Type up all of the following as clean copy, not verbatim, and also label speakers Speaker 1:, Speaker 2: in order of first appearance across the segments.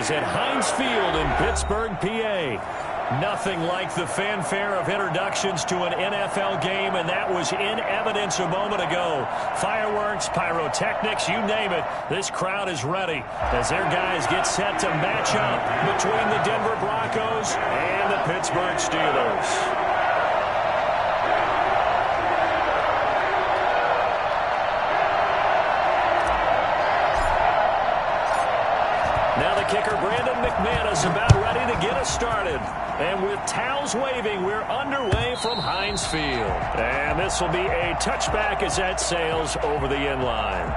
Speaker 1: is at Heinz Field in Pittsburgh, PA. Nothing like the fanfare of introductions to an NFL game, and that was in evidence a moment ago. Fireworks, pyrotechnics, you name it. This crowd is ready as their guys get set to match up between the Denver Broncos and the Pittsburgh Steelers. Now the kicker, Brandon McManus, about ready to get us started. And with towels waving, we're underway from Heinz Field. And this will be a touchback as that sails over the end line.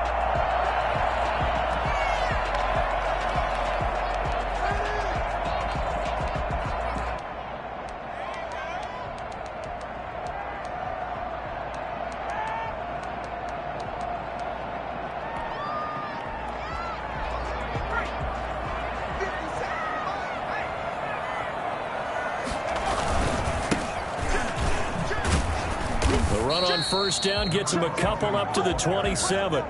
Speaker 1: First down gets him a couple up to the 27.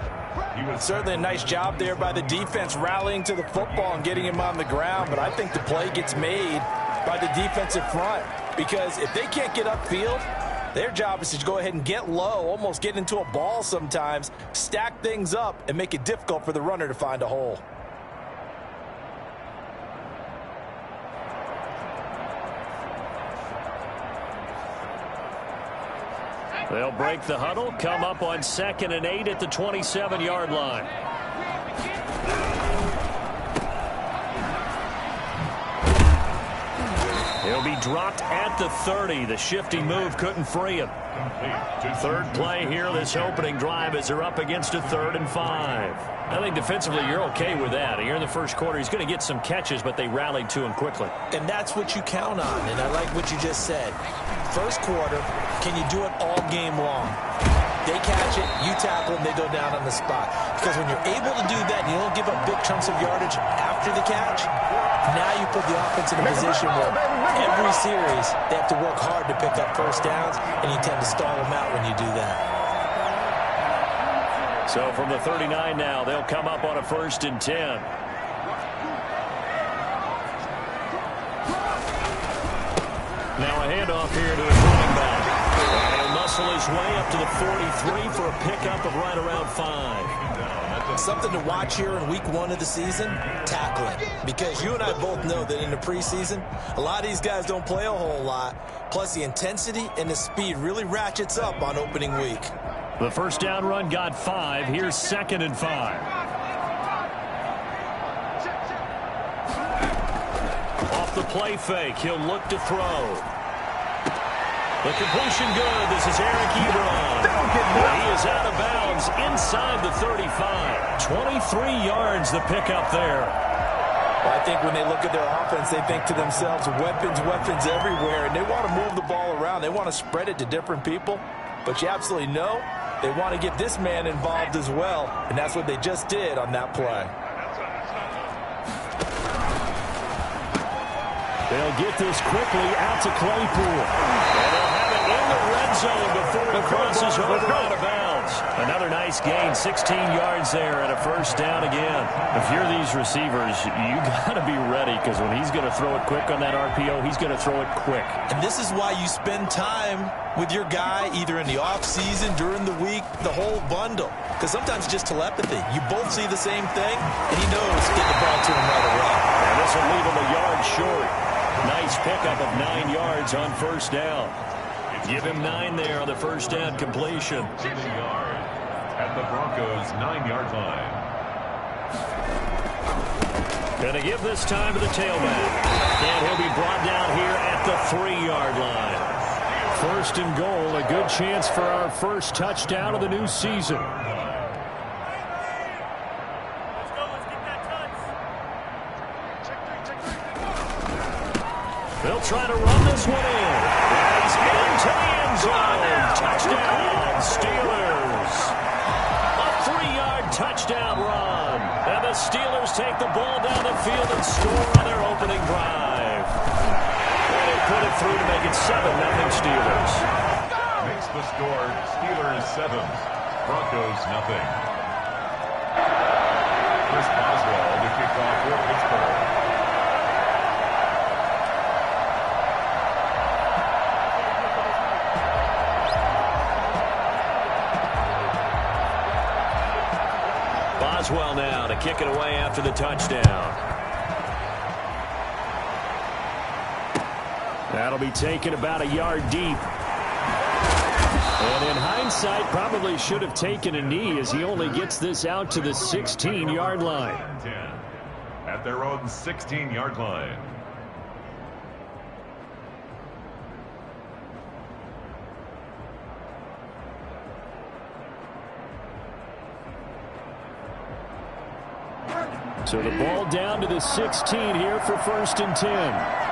Speaker 2: Certainly a nice job there by the defense rallying to the football and getting him on the ground, but I think the play gets made by the defensive front because if they can't get upfield, their job is to go ahead and get low, almost get into a ball sometimes, stack things up, and make it difficult for the runner to find a hole.
Speaker 1: They'll break the huddle, come up on 2nd and 8 at the 27-yard line. He'll be dropped at the 30. The shifty move couldn't free him. Third play here, this opening drive, as they're up against a 3rd and 5. I think defensively you're okay with that. Here in the first quarter, he's going to get some catches, but they rallied to him quickly.
Speaker 2: And that's what you count on, and I like what you just said. First quarter, can you do it all game long? They catch it, you tackle them, they go down on the spot. Because when you're able to do that and you don't give up big chunks of yardage after the catch, now you put the offense in a position where every series they have to work hard to pick up first downs, and you tend to stall them out when you do that.
Speaker 1: So from the 39 now, they'll come up on a 1st and 10. Now a handoff here to his running back. And he'll muscle his way up to the 43 for a pickup of right around 5.
Speaker 2: Something to watch here in week 1 of the season, tackling. Because you and I both know that in the preseason, a lot of these guys don't play a whole lot. Plus the intensity and the speed really ratchets up on opening week.
Speaker 1: The first down run got 5. Here's 2nd and 5. Off the play fake, he'll look to throw. The completion good. This is Eric Ebron. He is out of bounds inside the 35. 23 yards the pickup there.
Speaker 2: Well, I think when they look at their offense, they think to themselves, weapons, weapons everywhere, and they want to move the ball around. They want to spread it to different people. But you absolutely know they want to get this man involved as well, and that's what they just did on that play.
Speaker 1: They'll get this quickly out to Claypool. And they'll have it in the red zone before it crosses over out of bounds. Another nice gain, 16 yards there and a first down again. If you're these receivers, you got to be ready because when he's going to throw it quick on that RPO, he's going to throw it quick.
Speaker 2: And this is why you spend time with your guy either in the offseason, during the week, the whole bundle. Because sometimes it's just telepathy. You both see the same thing, and he knows get the ball to him right away.
Speaker 1: And this will leave him a yard short. Nice pickup of 9 yards on first down. Give him 9 there on the first down completion.
Speaker 3: 60 yards at the Broncos' 9-yard line.
Speaker 1: Going to give this time to the tailback. And he'll be brought down here at the 3-yard line. 1st and goal, a good chance for our first touchdown of the new season. They'll try to run this one in. He's into the end zone. Touchdown, Steelers. A 3-yard touchdown run. And the Steelers take the ball down the field and score on their opening drive. And they put it through to make it 7-0 Steelers.
Speaker 3: Makes the score Steelers 7, Broncos 0. Chris Boswell to kick off for Pittsburgh.
Speaker 1: Bridgewell now to kick it away after the touchdown. That'll be taken about a yard deep. And in hindsight, probably should have taken a knee as he only gets this out to the 16-yard line.
Speaker 3: At their own 16-yard line.
Speaker 1: So the ball down to the 16 here for 1st and 10.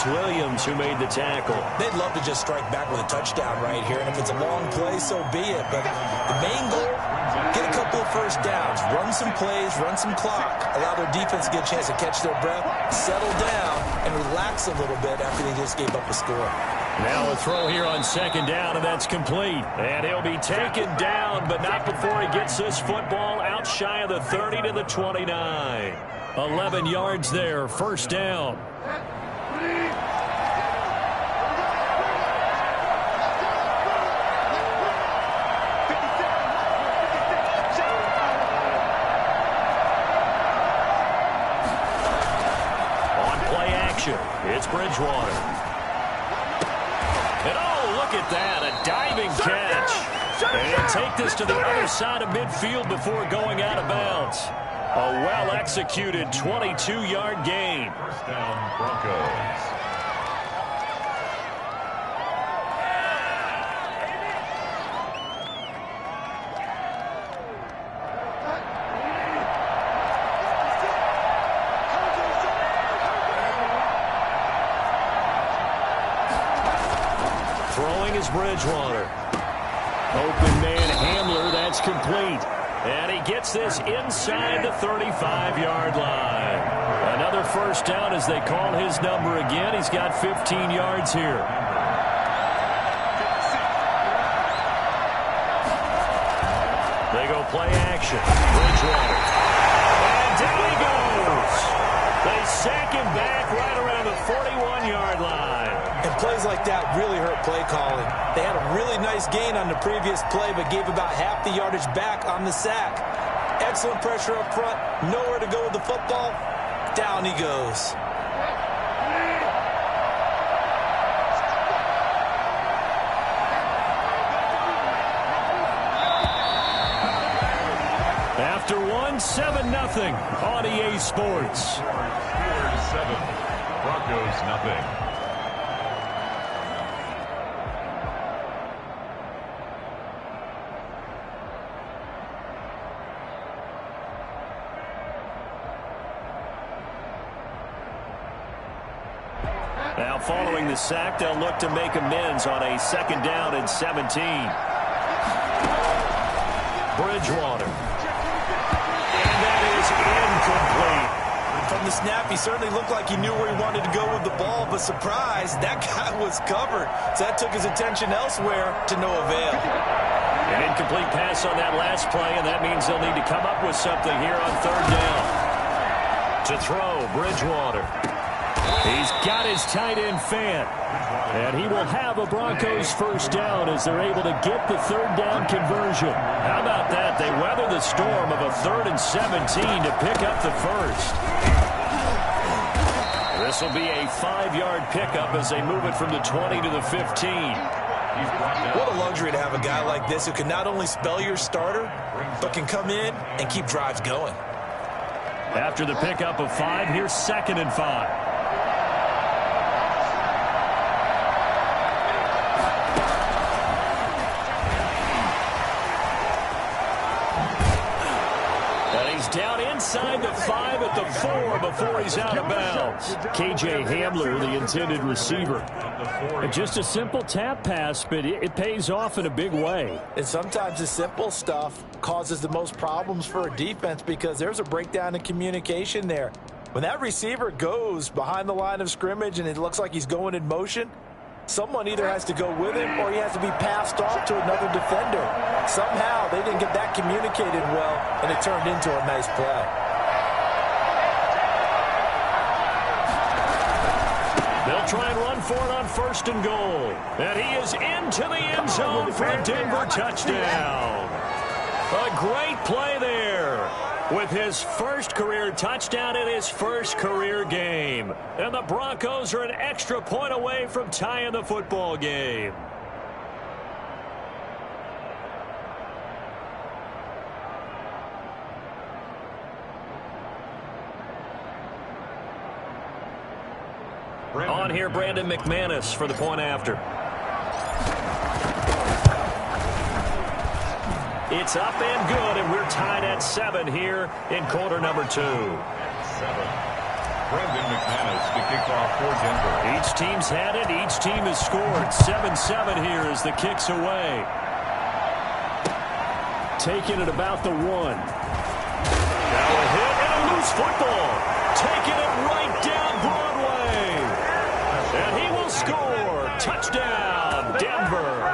Speaker 1: Williams who made the tackle.
Speaker 2: They'd love to just strike back with a touchdown right here, and if it's a long play, so be it. But the main goal, get a couple of first downs, run some plays, run some clock, allow their defense to get a chance to catch their breath, settle down, and relax a little bit after they just gave up a score.
Speaker 1: Now a throw here on 2nd down, and that's complete. And he'll be taken down, but not before he gets this football out shy of the 30 to the 29. 11 yards there, 1st down. It's Bridgewater. And oh, look at that, a diving catch. And take this to the other side of midfield before going out of bounds. A well-executed 22-yard gain.
Speaker 3: 1st down, Broncos.
Speaker 1: Bridgewater. Open man Hamler, that's complete. And he gets this inside the 35-yard line. Another 1st down as they call his number again. He's got 15 yards here. They go play action. Bridgewater. And down he goes. They sack him back right around the 41-yard line.
Speaker 2: And plays like that really hurt play calling. They had a really nice gain on the previous play, but gave about half the yardage back on the sack. Excellent pressure up front. Nowhere to go with the football. Down he goes.
Speaker 1: After 7-0 on EA Sports.
Speaker 3: Steelers 7, Broncos nothing.
Speaker 1: Now following the sack, they'll look to make amends on a 2nd down and 17. Bridgewater. And that is incomplete.
Speaker 2: From the snap, he certainly looked like he knew where he wanted to go with the ball, but surprise, that guy was covered. So that took his attention elsewhere to no avail.
Speaker 1: An incomplete pass on that last play, and that means they'll need to come up with something here on 3rd down. To throw, Bridgewater. He's got his tight end fan. And he will have a Broncos 1st down as they're able to get the 3rd down conversion. How about that? They weather the storm of a 3rd and 17 to pick up the 1st. This will be a 5-yard pickup as they move it from the 20 to the 15.
Speaker 2: What a luxury to have a guy like this who can not only spell your starter, but can come in and keep drives going.
Speaker 1: After the pickup of 5, here's 2nd and 5. Down inside the 5 at the 4 before he's out of bounds. KJ Hamler, the intended receiver. And just a simple tap pass, but it pays off in a big way.
Speaker 2: And sometimes the simple stuff causes the most problems for a defense because there's a breakdown in communication there. When that receiver goes behind the line of scrimmage and it looks like he's going in motion, someone either has to go with him or he has to be passed off to another defender. Somehow they didn't get that communicated well, and it turned into a nice play.
Speaker 1: They'll try and run for it on 1st and goal. And he is into the end zone for a Denver touchdown. A great play there with his first career touchdown in his first career game. And the Broncos are an extra point away from tying the football game. On here, Brandon McManus for the point after. It's up and good, and we're tied at 7 here in quarter number 2.
Speaker 3: 7. Brandon McManus to kick off for Denver.
Speaker 1: Each team's had it. Each team has scored. 7-7 here as the kick's away. Taking it about the 1. Now a hit and a loose football. Taking it right down Broadway. And he will score. Touchdown, Denver.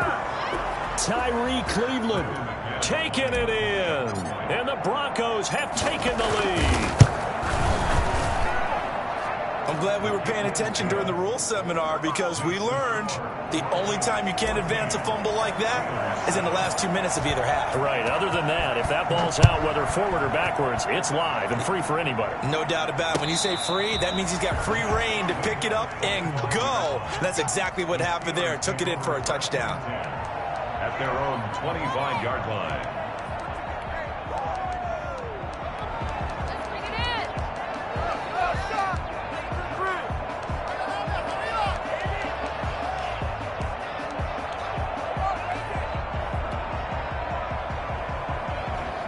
Speaker 1: Tyree Cleveland taking it in. And the Broncos have taken the lead.
Speaker 2: I'm glad we were paying attention during the rules seminar because we learned the only time you can't advance a fumble like that is in the last 2 minutes of either half.
Speaker 1: Right. Other than that, if that ball's out, whether forward or backwards, it's live and free for anybody.
Speaker 2: No doubt about it. When you say free, that means he's got free reign to pick it up and go. That's exactly what happened there. Took it in for a touchdown.
Speaker 3: At their own 25-yard line.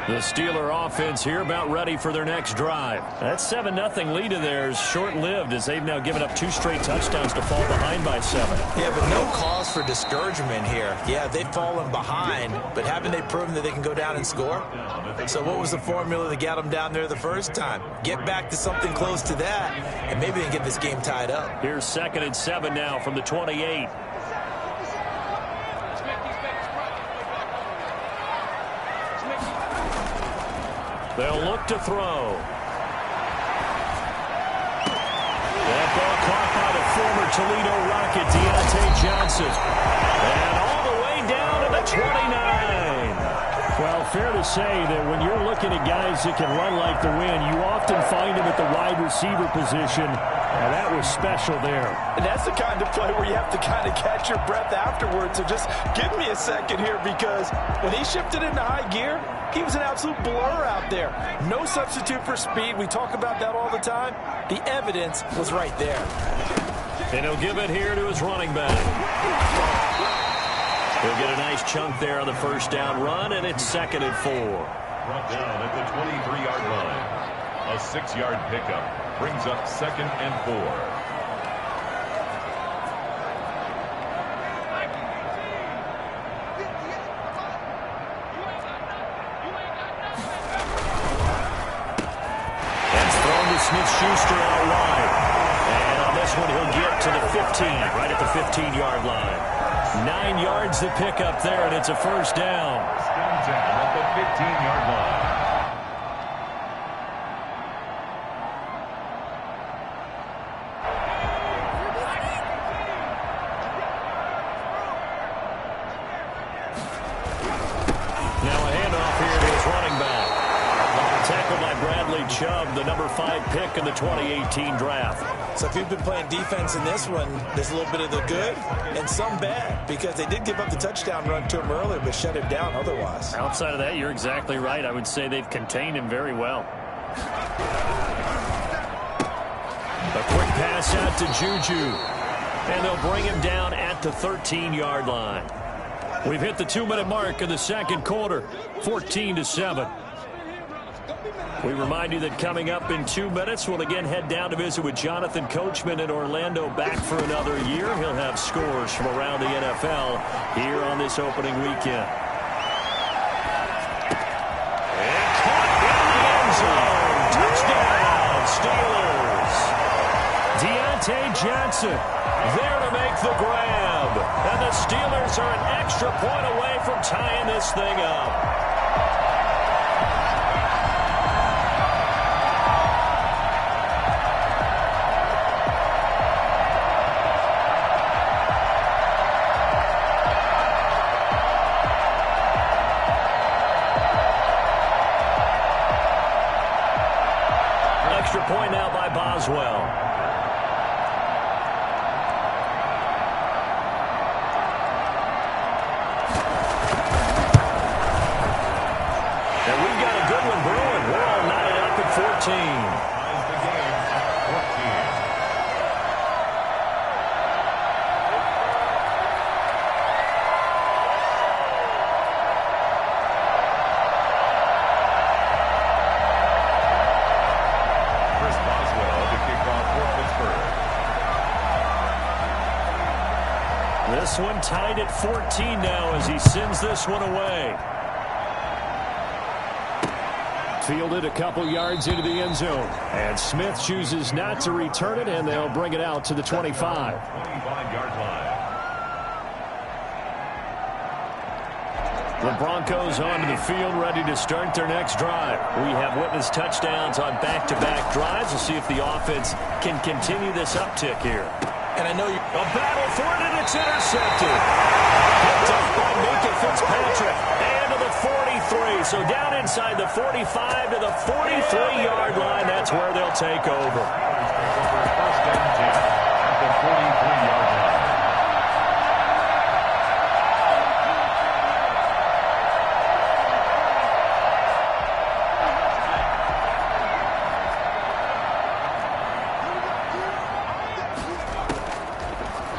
Speaker 1: The Steeler offense here about ready for their next drive. That 7-0 lead of theirs short-lived as they've now given up 2 straight touchdowns to fall behind by 7.
Speaker 2: Yeah, but no cause for discouragement here. Yeah, they've fallen behind, but haven't they proven that they can go down and score? So what was the formula that got them down there the first time? Get back to something close to that, and maybe they can get this game tied up.
Speaker 1: Here's 2nd and 7 now from the 28. They'll look to throw. That ball caught by the former Toledo Rocket, Deontay Johnson. And all the way down to the 29. Well, fair to say that when you're looking at guys that can run like the wind, you often find them at the wide receiver position. And that was special there.
Speaker 4: And that's the kind of play where you have to kind of catch your breath afterwards. So just give me a second here because when he shifted into high gear, he was an absolute blur out there. No substitute for speed. We talk about that all the time. The evidence was right there.
Speaker 1: And he'll give it here to his running back. He'll get a nice chunk there on the first down run, and it's 2nd and 4.
Speaker 3: Brought down at the 23-yard line. A 6-yard pickup brings up 2nd and 4.
Speaker 1: Smith-Schuster out wide. And on this one, he'll get to the 15, right at the 15-yard line. 9 yards to pick up there, and it's a first down.
Speaker 3: Down at the 15-yard line.
Speaker 1: Now a handoff here to his running back. Tackled by Bradley Chubb, the number 5 pick in the 2018 draft.
Speaker 2: So if you've been playing defense in this one, there's a little bit of the good and some bad because they did give up the touchdown run to him earlier but shut him down otherwise.
Speaker 1: Outside of that, you're exactly right. I would say they've contained him very well. A quick pass out to Juju. And they'll bring him down at the 13-yard line. We've hit the 2-minute mark of the second quarter, 14-7. We remind you that coming up in 2 minutes, we'll again head down to visit with Jonathan Coachman in Orlando, back for another year. He'll have scores from around the NFL here on this opening weekend. And caught in the end zone. Touchdown, Steelers. Deontay Johnson there to make the grab. And the Steelers are an extra point away from tying this thing up. Boswell. And we've got a good one brewing. We're all knotted up at 14.
Speaker 3: Ties the game at 14.
Speaker 1: This one tied at 14 now as he sends this one away. Fielded a couple yards into the end zone. And Smith chooses not to return it, and they'll bring it out to the 25.
Speaker 3: 25-yard line.
Speaker 1: The Broncos onto the field, ready to start their next drive. We have witnessed touchdowns on back-to-back drives. We'll see if the offense can continue this uptick here.
Speaker 2: And I know you
Speaker 1: a battle for it, and it's intercepted. Picked up by Minka Fitzpatrick. And to the 43. So down inside the 45 to the 43-yard line. That's where they'll take over.
Speaker 3: First and 10 at the 43-yard line.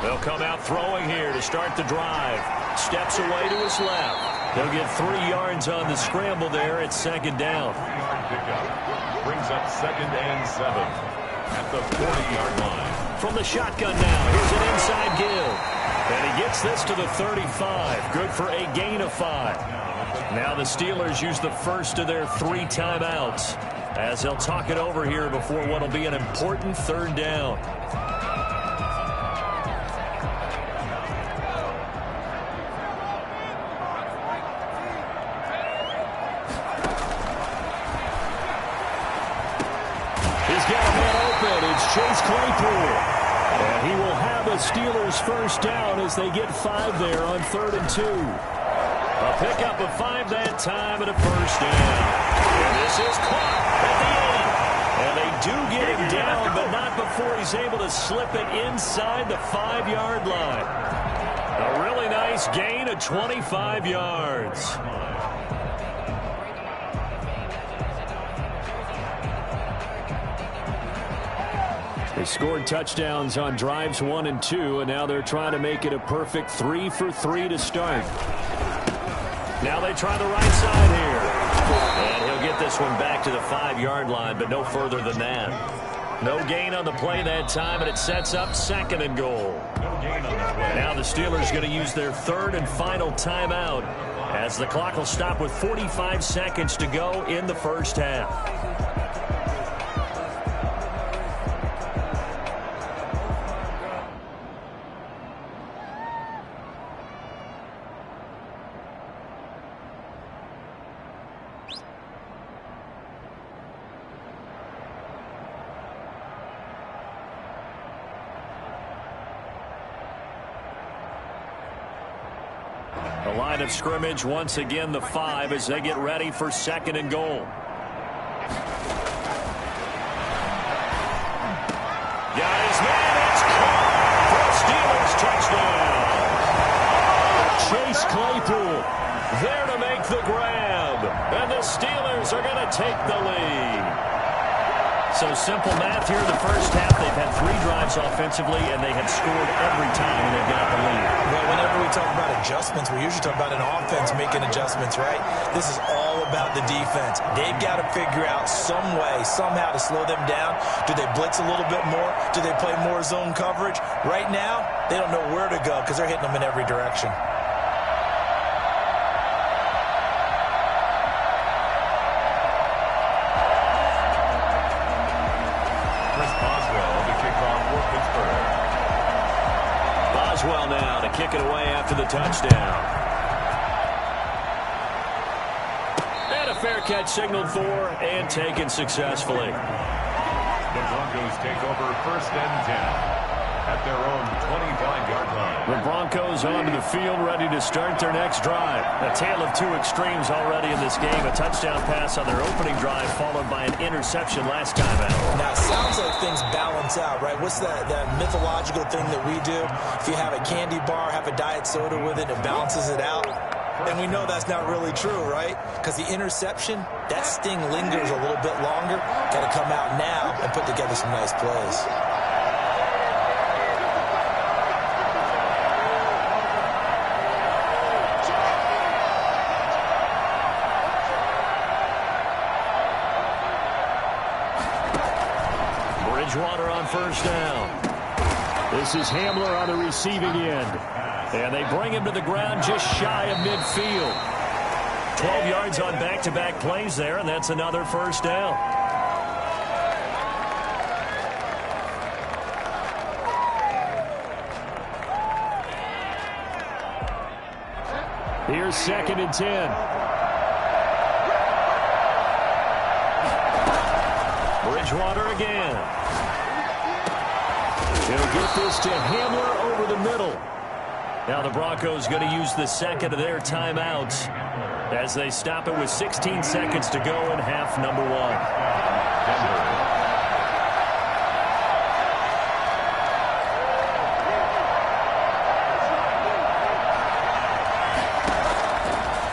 Speaker 1: They'll come out throwing here to start the drive. Steps away to his left. They'll get 3 yards on the scramble there at second down.
Speaker 3: 3-yard pickup brings up second and 7 at the 40-yard line.
Speaker 1: From the shotgun now, here's an inside give. And he gets this to the 35. Good for a gain of 5. Now the Steelers use the first of their 3 timeouts as they'll talk it over here before what will be an important third down. Chase Claypool. And he will have a Steelers first down as they get 5 there on 3rd and 2. A pickup of 5 that time and a first down. And this is caught at the end. And they do get him down, but not before he's able to slip it inside the 5-yard line. A really nice gain of 25 yards. They scored touchdowns on drives 1 and 2, and now they're trying to make it a perfect 3 for 3 to start. Now they try the right side here. And he'll get this one back to the 5-yard line, but no further than that. No gain on the play that time, and it sets up 2nd and goal. Now the Steelers going to use their 3rd and final timeout as the clock will stop with 45 seconds to go in the first half. The line of scrimmage once again the 5 as they get ready for 2nd and goal. Got his man, it's caught for a Steelers touchdown. Chase Claypool there to make the grab. And the Steelers are going to take the lead. So simple math here in the first half. They've had 3 drives offensively, and they have scored every time, and they've got the lead.
Speaker 2: Well, whenever we talk about adjustments, we usually talk about an offense making adjustments, right? This is all about the defense. They've got to figure out some way, somehow to slow them down. Do they blitz a little bit more? Do they play more zone coverage? Right now, they don't know where to go because they're hitting them in every direction.
Speaker 1: Boswell now to kick it away after the touchdown. And a fair catch signaled for and taken successfully.
Speaker 3: The Broncos take over 1st and 10. at their own 25-yard line.
Speaker 1: The Broncos onto the field, ready to start their next drive. A tale of two extremes already in this game. A touchdown pass on their opening drive, followed by an interception last time out.
Speaker 2: Now, it sounds like things balance out, right? What's that mythological thing that we do? If you have a candy bar, have a diet soda with it, it balances it out. And we know that's not really true, right? Because the interception, that sting lingers a little bit longer. Got to come out now and put together some nice plays.
Speaker 1: Bridgewater on first down. This is Hamler on the receiving end. And they bring him to the ground just shy of midfield. 12 yards on back-to-back plays there, and that's another first down. Here's 2nd and 10. Bridgewater again. He'll get this to Hamler over the middle. Now the Broncos going to use the second of their timeouts as they stop it with 16 seconds to go in half number one.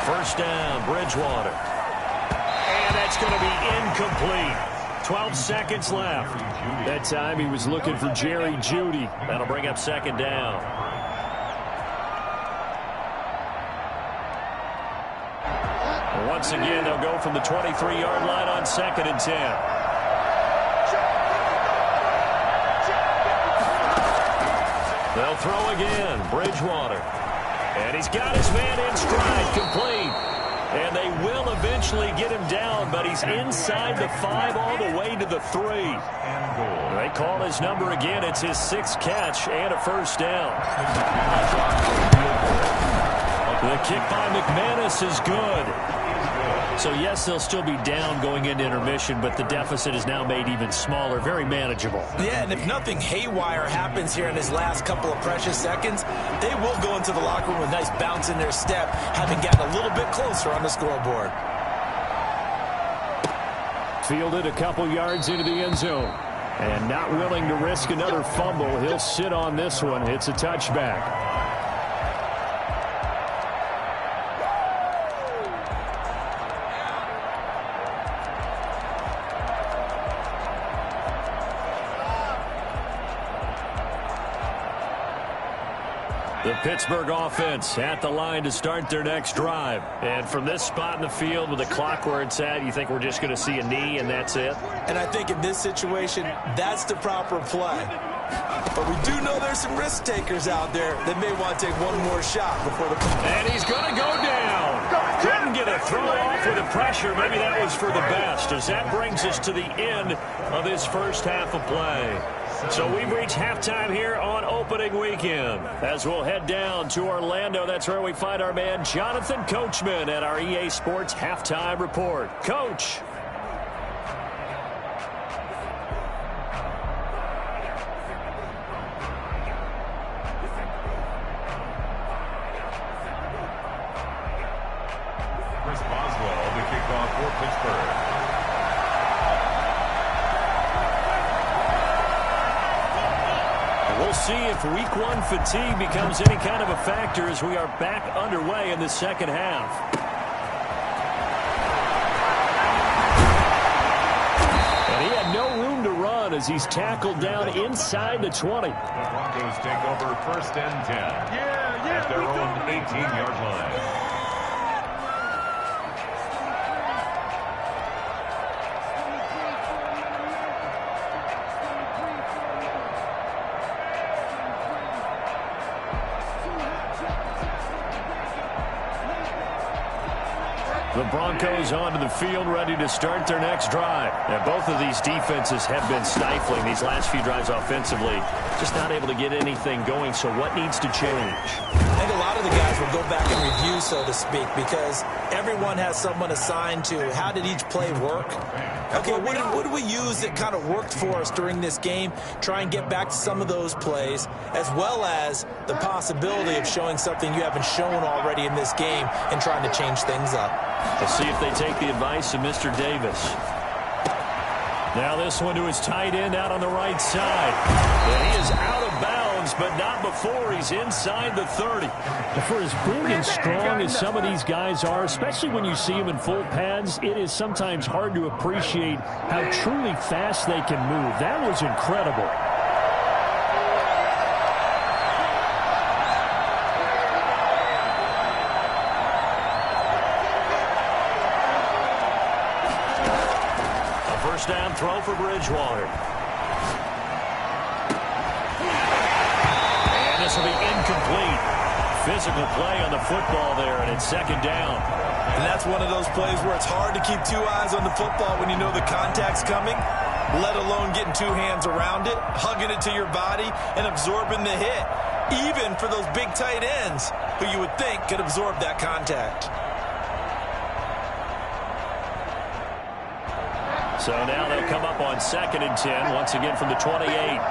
Speaker 1: First down, Bridgewater. And that's going to be incomplete. 12 seconds left. That time he was looking for Jerry Jeudy. That'll bring up second down. Once again, they'll go from the 23-yard line on 2nd and 10. They'll throw again. Bridgewater. And he's got his man in stride. Complete. And they will eventually get him down, but he's inside the 5 all the way to the 3. They call his number again. It's his 6th catch and a first down. The kick by McManus is good. So, yes, they'll still be down going into intermission, but the deficit is now made even smaller, very manageable.
Speaker 2: Yeah, and if nothing haywire happens here in his last couple of precious seconds, they will go into the locker room with a nice bounce in their step, having gotten a little bit closer on the scoreboard.
Speaker 1: Fielded a couple yards into the end zone. And not willing to risk another fumble. He'll sit on this one. It's a touchback. The Pittsburgh offense at the line to start their next drive. And from this spot in the field with the clock where it's at, you think we're just going to see a knee and that's it?
Speaker 2: And I think in this situation, that's the proper play. But we do know there's some risk takers out there that may want to take one more shot before the...
Speaker 1: And he's going to go down. Couldn't get a throw off with the pressure. Maybe that was for the best, as that brings us to the end of this first half of play. So we've reached halftime here on opening weekend. As we'll head down to Orlando, that's where we find our man Jonathan Coachman at our EA Sports Halftime Report. Coach.
Speaker 3: Chris Boswell, the kickoff for Pittsburgh.
Speaker 1: We'll see if week one fatigue becomes any kind of a factor as we are back underway in the second half. And he had no room to run as he's tackled down inside the 20.
Speaker 3: The Broncos take over 1st and 10 at their own 18-yard line.
Speaker 1: The Broncos onto the field, ready to start their next drive. And both of these defenses have been stifling these last few drives offensively. Just not able to get anything going, so what needs to change?
Speaker 2: I think a lot of the guys will go back and review, so to speak, because everyone has someone assigned to how did each play work. Okay, what did we use that kind of worked for us during this game? Try and get back to some of those plays, as well as the possibility of showing something you haven't shown already in this game and trying to change things up.
Speaker 1: Let's see if they take the advice of Mr. Davis. Now this one to his tight end out on the right side. And he is out of bounds, but not before he's inside the 30.
Speaker 5: For as big and strong as some of these guys are, especially when you see them in full pads, it is sometimes hard to appreciate how truly fast they can move. That was incredible.
Speaker 1: First down throw for Bridgewater. And this will be incomplete. Physical play on the football there, and it's second down.
Speaker 4: And that's one of those plays where it's hard to keep two eyes on the football when you know the contact's coming, let alone getting two hands around it, hugging it to your body, and absorbing the hit, even for those big tight ends who you would think could absorb that contact.
Speaker 1: So now they'll come up on 2nd and 10, once again from the 28. That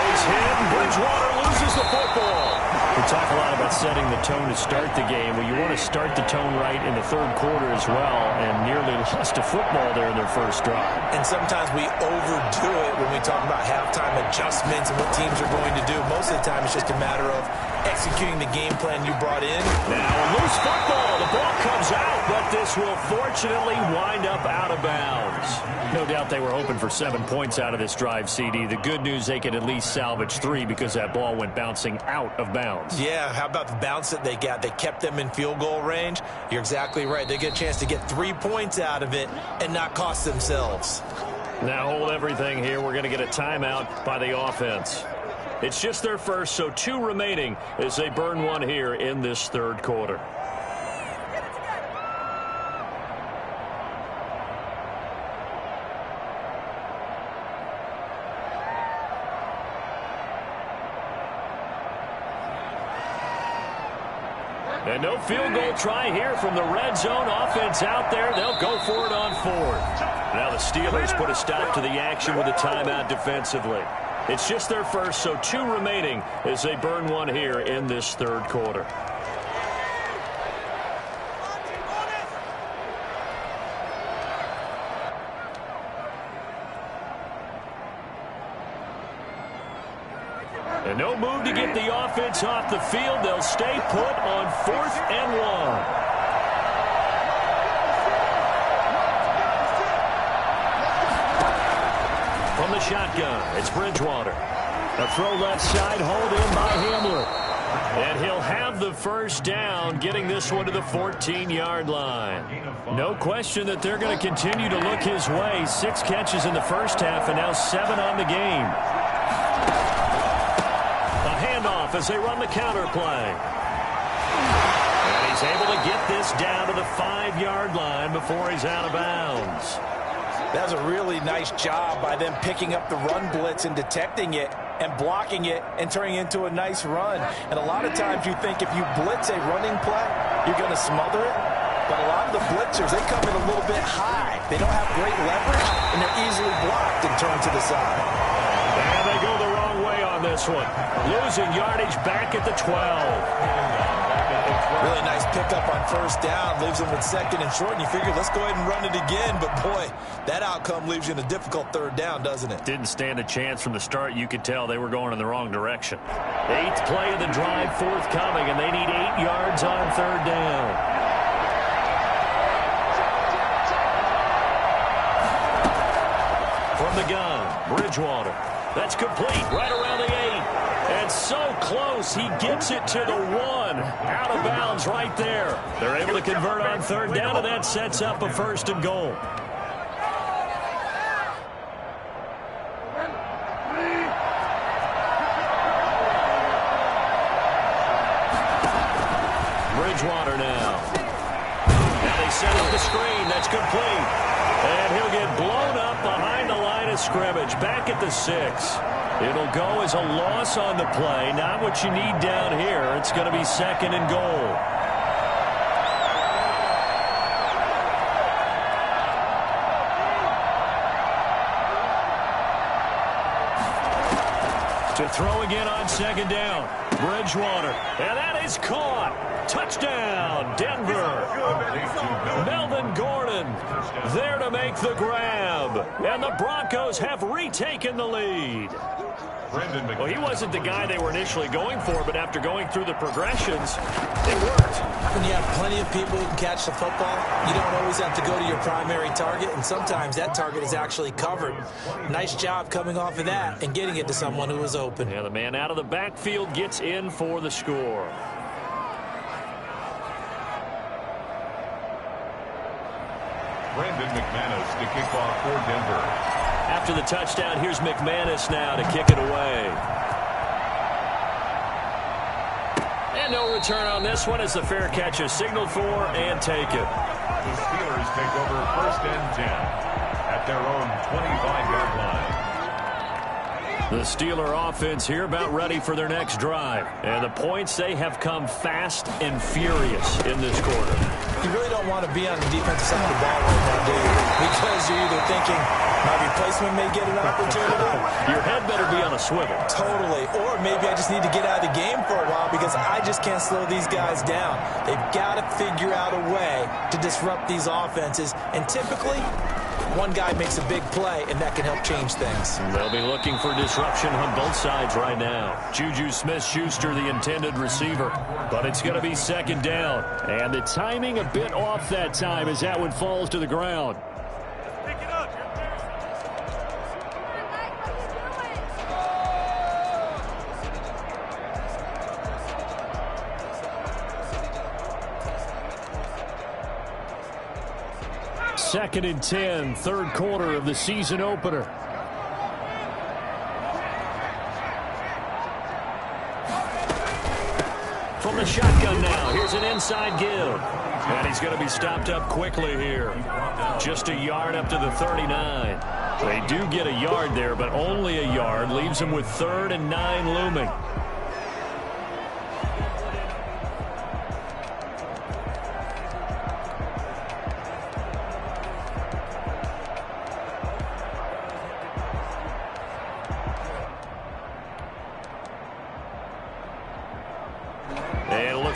Speaker 1: was hit, and Bridgewater loses the football.
Speaker 5: We talk a lot about setting the tone to start the game. Well, you want to start the tone right in the third quarter as well, and nearly lost a football there in their first drive.
Speaker 2: And sometimes we overdo it when we talk about halftime adjustments and what teams are going to do. Most of the time, it's just a matter of executing the game plan you brought in.
Speaker 1: Now a loose football. The ball comes out, but this will fortunately wind up out of bounds.
Speaker 5: No doubt they were hoping for 7 points out of this drive, CD. The good news, they could at least salvage 3 because that ball went bouncing out of bounds.
Speaker 2: Yeah, how about the bounce that they got? They kept them in field goal range. You're exactly right. They get a chance to get 3 points out of it and not cost themselves.
Speaker 1: Now hold everything here. We're going to get a timeout by the offense. It's just their first, so 2 remaining as they burn one here in this third quarter. And no field goal try here from the red zone offense out there. They'll go for it on 4th. Now the Steelers put a stop to the action with a timeout defensively. It's just their first, so 2 remaining as they burn one here in this third quarter. And no move to get the offense off the field. They'll stay put on 4th and 1. From the shotgun, it's Bridgewater. A throw left side, hauled in by Hamler. And he'll have the first down, getting this one to the 14-yard line. No question that they're going to continue to look his way. 6 catches in the first half and now 7 on the game. A handoff as they run the counter play. And he's able to get this down to the 5-yard line before he's out of bounds.
Speaker 4: That was a really nice job by them picking up the run blitz and detecting it and blocking it and turning it into a nice run. And a lot of times you think if you blitz a running play, you're going to smother it. But a lot of the blitzers, they come in a little bit high. They don't have great leverage, and they're easily blocked and turned to the side.
Speaker 1: And they go the wrong way on this one. Losing yardage back at the 12.
Speaker 2: Really nice pickup on first down. Leaves them with 2nd and short, and you figure, let's go ahead and run it again. But, boy, that outcome leaves you in a difficult 3rd down, doesn't it?
Speaker 1: Didn't stand a chance from the start. You could tell they were going in the wrong direction. 8th play of the drive forthcoming, and they need 8 yards on 3rd down. From the gun, Bridgewater. That's complete right around the 8. And so close, he gets it to the 1. Out of bounds right there. They're able to convert on 3rd down, and that sets up a 1st and goal. Bridgewater now. Now they set up the screen. That's complete. And he'll get blown up behind the line of scrimmage. Back at the 6. It'll go as a loss on the play. Not what you need down here. It's going to be 2nd and goal. To throw again on 2nd down. Bridgewater. And that is caught. Touchdown, Denver. Melvin Gordon there to make the grab. And the Broncos have retaken the lead. Well, he wasn't the guy they were initially going for, but after going through the progressions, it worked.
Speaker 2: When you have plenty of people who can catch the football, you don't always have to go to your primary target, and sometimes that target is actually covered. Nice job coming off of that and getting it to someone who was open.
Speaker 1: Yeah, the man out of the backfield gets in for the score.
Speaker 3: Brandon McManus to kick off for Denver.
Speaker 1: After the touchdown, here's McManus now to kick it away. And no return on this one as the fair catch is signaled for and taken.
Speaker 3: The Steelers take over 1st and 10 at their own 25-yard line.
Speaker 1: The Steeler offense here about ready for their next drive. And the points, they have come fast and furious in this quarter.
Speaker 2: You really don't want to be on the defensive side of the ball right now, do you? Because you're either thinking my replacement may get an opportunity.
Speaker 1: Your head better be on a swivel.
Speaker 2: Totally. Or maybe I just need to get out of the game for a while because I just can't slow these guys down. They've got to figure out a way to disrupt these offenses. And typically, one guy makes a big play, and that can help change things.
Speaker 1: They'll be looking for disruption on both sides right now. Juju Smith-Schuster, the intended receiver. But it's going to be 2nd down. And the timing a bit off that time as that one falls to the ground.
Speaker 6: Pick it up.
Speaker 5: 2nd and 10, 3rd quarter of the season opener.
Speaker 1: From the shotgun now, here's an inside give. And he's going to be stopped up quickly here. Just a yard up to the 39. They do get a yard there, but only a yard. Leaves him with 3rd and 9 looming.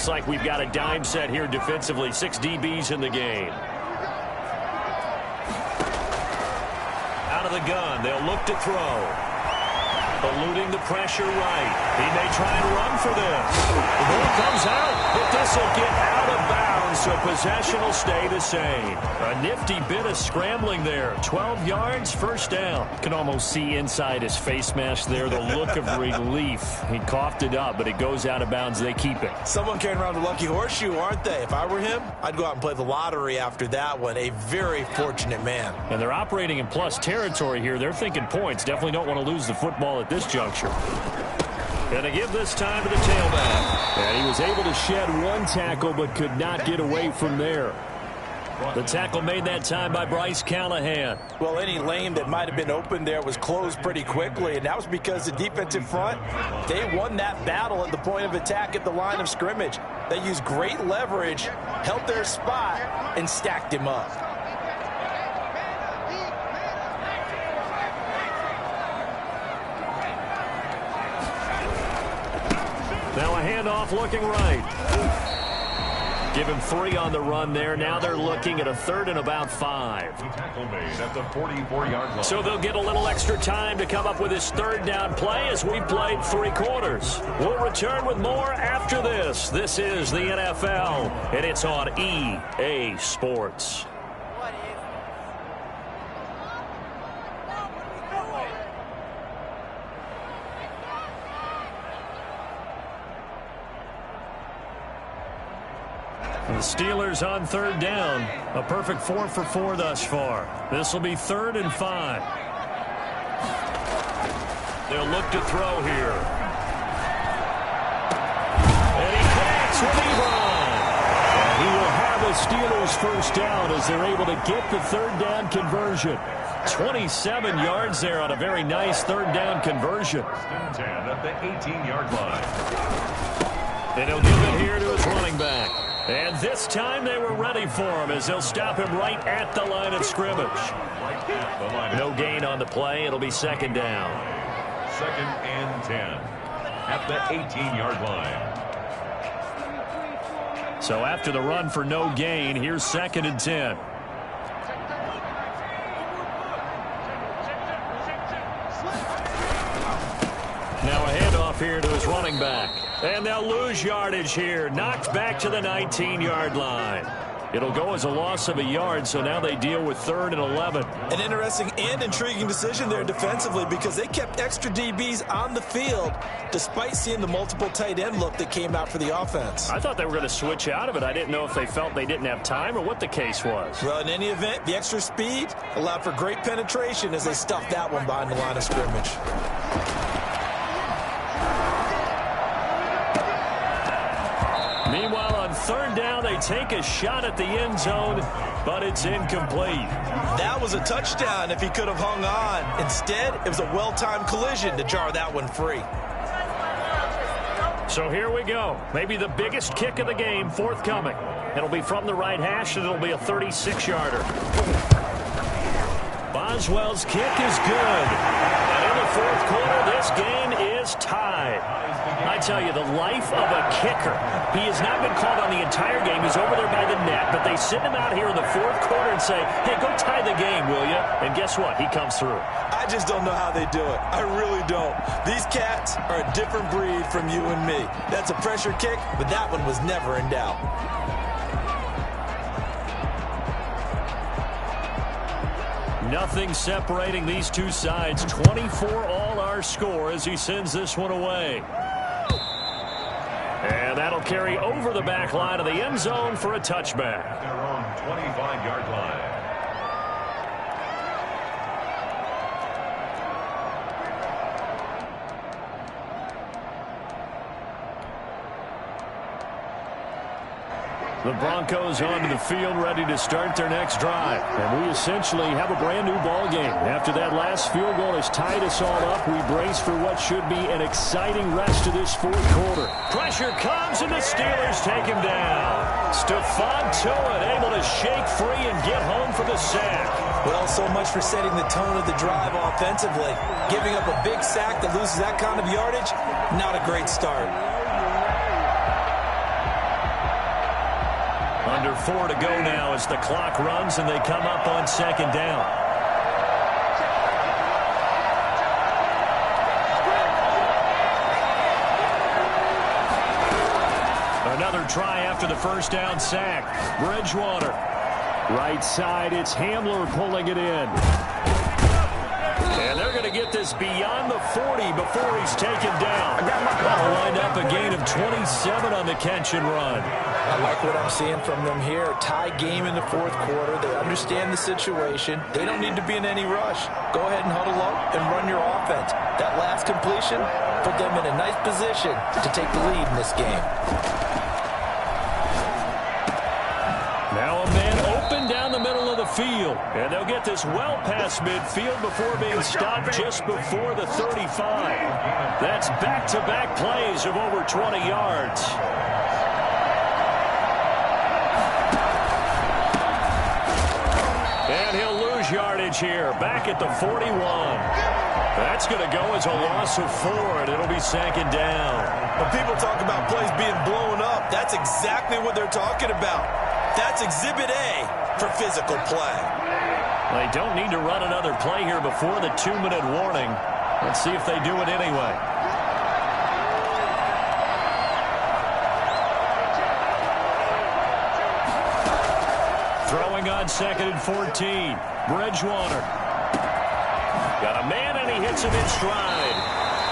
Speaker 1: Looks like we've got a dime set here defensively. 6 DBs in the game. Out of the gun. They'll look to throw. Eluding the pressure right. He may try and run for this. The ball comes out, but this will get out of bounds, so possession will stay the same. A nifty bit of scrambling there. 12 yards, 1st down. You can almost see inside his face mask there the look of relief. He coughed it up, but it goes out of bounds. They keep it.
Speaker 2: Someone carrying around the lucky horseshoe, aren't they? If I were him, I'd go out and play the lottery after that one. A very fortunate man.
Speaker 5: And they're operating in plus territory here. They're thinking points. Definitely don't want to lose the football at this juncture.
Speaker 1: And to give this time to the tailback.
Speaker 5: And he was able to shed one tackle, but could not get away from there.
Speaker 1: The tackle made that time by Bryce Callahan.
Speaker 4: Well, any lane that might have been open there was closed pretty quickly, and that was because the defensive front, they won that battle at the point of attack at the line of scrimmage. They used great leverage, held their spot, and stacked him up.
Speaker 1: Now a handoff looking right. Give him 3 on the run there. Now they're looking at a 3rd and about 5.
Speaker 3: Tackle made at the 44-yard line.
Speaker 1: So they'll get a little extra time to come up with his 3rd down play as we've played 3 quarters. We'll return with more after this. This is the NFL, and it's on EA Sports. The Steelers on 3rd down. A perfect 4 for 4 thus far. This will be 3rd and 5. They'll look to throw here. And he connects with Ebron.
Speaker 5: And he will have a Steelers 1st down as they're able to get the 3rd down conversion.
Speaker 1: 27 yards there on a very nice third down conversion.
Speaker 3: 10 at the 18-yard line.
Speaker 1: And he'll give it here to his running back. And this time they were ready for him as they'll stop him right at the line of scrimmage. No gain on the play. It'll be second down.
Speaker 3: 2nd and 10 at the 18-yard line.
Speaker 1: So after the run for no gain, here's 2nd and 10. Now a handoff here to his running back. And they'll lose yardage here. Knocked back to the 19-yard line. It'll go as a loss of a yard, so now they deal with 3rd and 11.
Speaker 2: An interesting and intriguing decision there defensively because they kept extra DBs on the field despite seeing the multiple tight end look that came out for the offense.
Speaker 1: I thought they were going to switch out of it. I didn't know if they felt they didn't have time or what the case was.
Speaker 2: Well, in any event, the extra speed allowed for great penetration as they stuffed that one behind the line of scrimmage.
Speaker 1: Meanwhile, on 3rd down, they take a shot at the end zone, but it's incomplete.
Speaker 2: That was a touchdown if he could have hung on. Instead, it was a well-timed collision to jar that one free.
Speaker 1: So here we go. Maybe the biggest kick of the game forthcoming. It'll be from the right hash, and it'll be a 36-yarder. Boswell's kick is good. And in the 4th quarter, this game is tied. I tell you, the life of a kicker. He has not been called on the entire game. He's over there by the net, but they send him out here in the 4th quarter and say, hey, go tie the game, will you? And guess what? He comes through.
Speaker 2: I just don't know how they do it. I really don't. These cats are a different breed from you and me. That's a pressure kick, but that one was never in doubt.
Speaker 1: Nothing separating these two sides. 24 all our score as he sends this one away. And that'll carry over the back line of the end zone for a touchback.
Speaker 3: Their own 25-yard line.
Speaker 1: The Broncos onto the field, ready to start their next drive. And we essentially have a brand-new ball game. After that last field goal has tied us all up, we brace for what should be an exciting rest of this 4th quarter. Pressure comes, and the Steelers take him down. Stephon Tuitt able to shake free and get home for the sack.
Speaker 2: Well, so much for setting the tone of the drive offensively. Giving up a big sack that loses that kind of yardage, not a great start.
Speaker 1: Under 4 to go now as the clock runs and they come up on 2nd down. Another try after the 1st down sack. Bridgewater. Right side, it's Hamler pulling it in. And they're going to get this beyond the 40 before he's taken down. That'll wind up a gain of 27 on the catch and run.
Speaker 2: I like what I'm seeing from them here. Tie game in the 4th quarter. They understand the situation. They don't need to be in any rush. Go ahead and huddle up and run your offense. That last completion put them in a nice position to take the lead in this game.
Speaker 1: Now a man open down the middle of the field. And they'll get this well past midfield before being stopped just before the 35. That's back-to-back plays of over 20 yards. And he'll lose yardage here, back at the 41. That's going to go as a loss of 4, and it'll be 2nd down.
Speaker 2: When people talk about plays being blown up, that's exactly what they're talking about. That's Exhibit A for physical play.
Speaker 1: They don't need to run another play here before the 2-minute warning. Let's see if they do it anyway. Throwing on 2nd and 14. Bridgewater. Got a man, and he hits him in stride.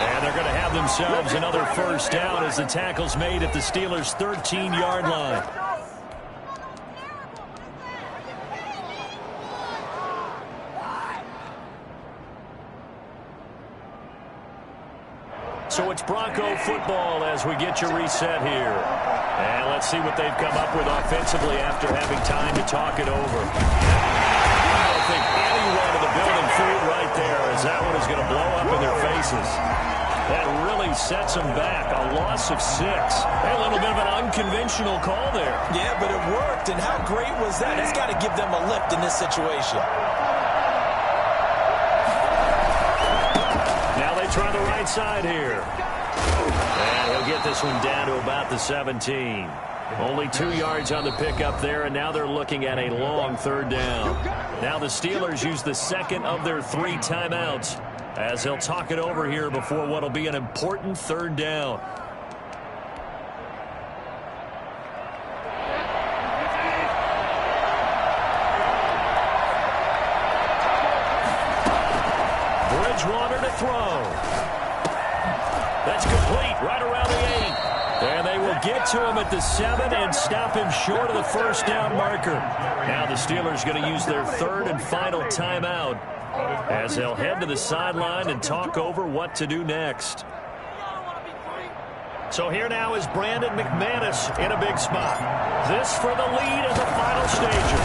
Speaker 1: And they're going to have themselves another 1st down as the tackle's made at the Steelers' 13-yard line. So it's Bronco football as we get you reset here. And let's see what they've come up with offensively after having time to talk it over. I don't think any one of the building food right there, as that one is going to blow up in their faces. That really sets them back. A loss of 6. A little bit of an unconventional call there.
Speaker 2: Yeah, but it worked. And how great was that? That's got to give them a lift in this situation.
Speaker 1: Now they try the right side here. And he'll get this one down to about the 17. Only 2 yards on the pickup there, and now they're looking at a long 3rd down. Now the Steelers use the second of their 3 timeouts, as they'll talk it over here before what will be an important 3rd down. Bridgewater to throw. That's complete right around the 8. And they will get to him at the 7 and stop him short of the 1st down marker. Now the Steelers going to use their 3rd and final timeout, as they'll head to the sideline and talk over what to do next. So here now is Brandon McManus in a big spot. This for the lead in the final stages.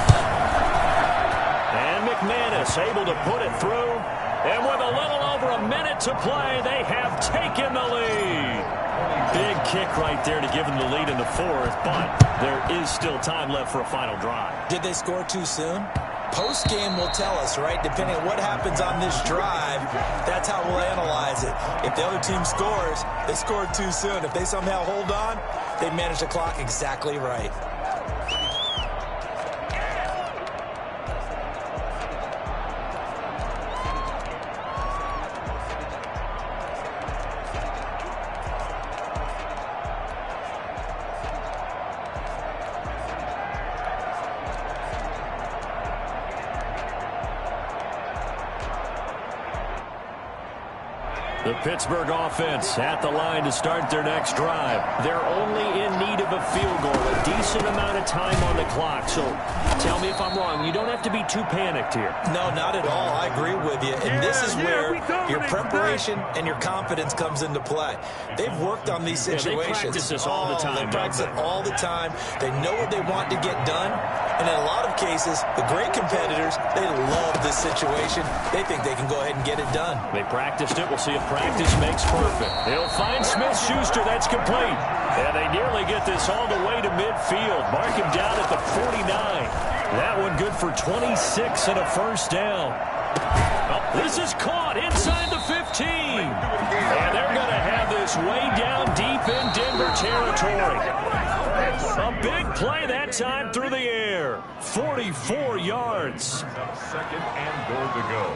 Speaker 1: And McManus able to put it through. And with a little over a minute to play, they have taken the lead. Big kick right there to give them the lead in the 4th, but there is still time left for a final drive.
Speaker 2: Did they score too soon? Post-game will tell us, right? Depending on what happens on this drive, that's how we'll analyze it. If the other team scores, they scored too soon. If they somehow hold on, they manage the clock exactly right.
Speaker 1: The Pittsburgh offense at the line to start their next drive. They're only in need of a field goal, a decent amount of time on the clock. So tell me if I'm wrong. You don't have to be too panicked here.
Speaker 2: No, not at all. I agree with you. And this is where your preparation and your confidence comes into play. They've worked on these situations.
Speaker 1: They practice this all the time.
Speaker 2: They practice it all the time. They know what they want to get done. And in a lot of cases, the great competitors, they love this situation. They think they can go ahead and get it done.
Speaker 1: They practiced it. We'll see if practice makes perfect. He'll find Smith-Schuster. That's complete. And they nearly get this all the way to midfield. Mark him down at the 49. That one good for 26 and a 1st down. Oh, this is caught inside the 15. And they're going to have this way down deep in Denver territory. A big play that time through the air. 44 yards.
Speaker 3: 2nd and goal to go.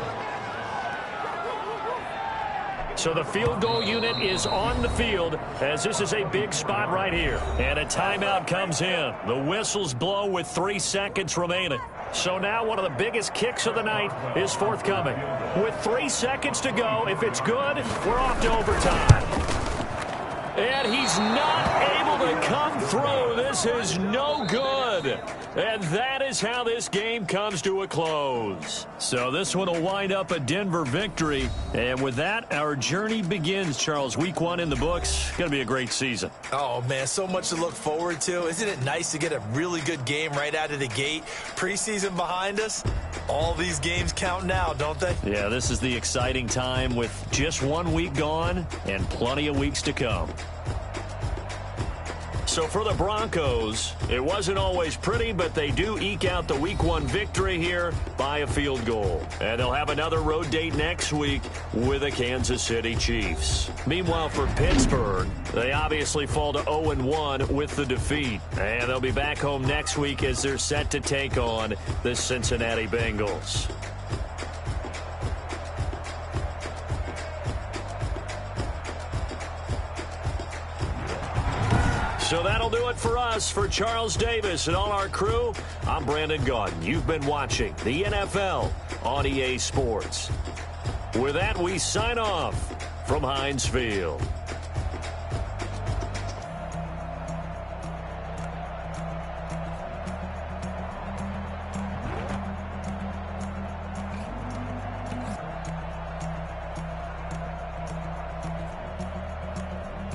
Speaker 1: So the field goal unit is on the field, as this is a big spot right here. And a timeout comes in. The whistles blow with 3 seconds remaining. So now one of the biggest kicks of the night is forthcoming. With 3 seconds to go, if it's good, we're off to overtime. And he's not able to come through. This is no good. And that is how this game comes to a close. So this one will wind up a Denver victory. And with that, our journey begins, Charles. Week 1 in the books. Going to be a great season.
Speaker 2: Oh, man, so much to look forward to. Isn't it nice to get a really good game right out of the gate? Preseason behind us. All these games count now, don't they?
Speaker 1: Yeah, this is the exciting time with just 1 week gone and plenty of weeks to come. So for the Broncos, it wasn't always pretty, but they do eke out the Week 1 victory here by a field goal. And they'll have another road date next week with the Kansas City Chiefs. Meanwhile, for Pittsburgh, they obviously fall to 0-1 with the defeat. And they'll be back home next week as they're set to take on the Cincinnati Bengals. So that'll do it for us. For Charles Davis and all our crew, I'm Brandon Gaudin. You've been watching the NFL on EA Sports. With that, we sign off from Heinz Field.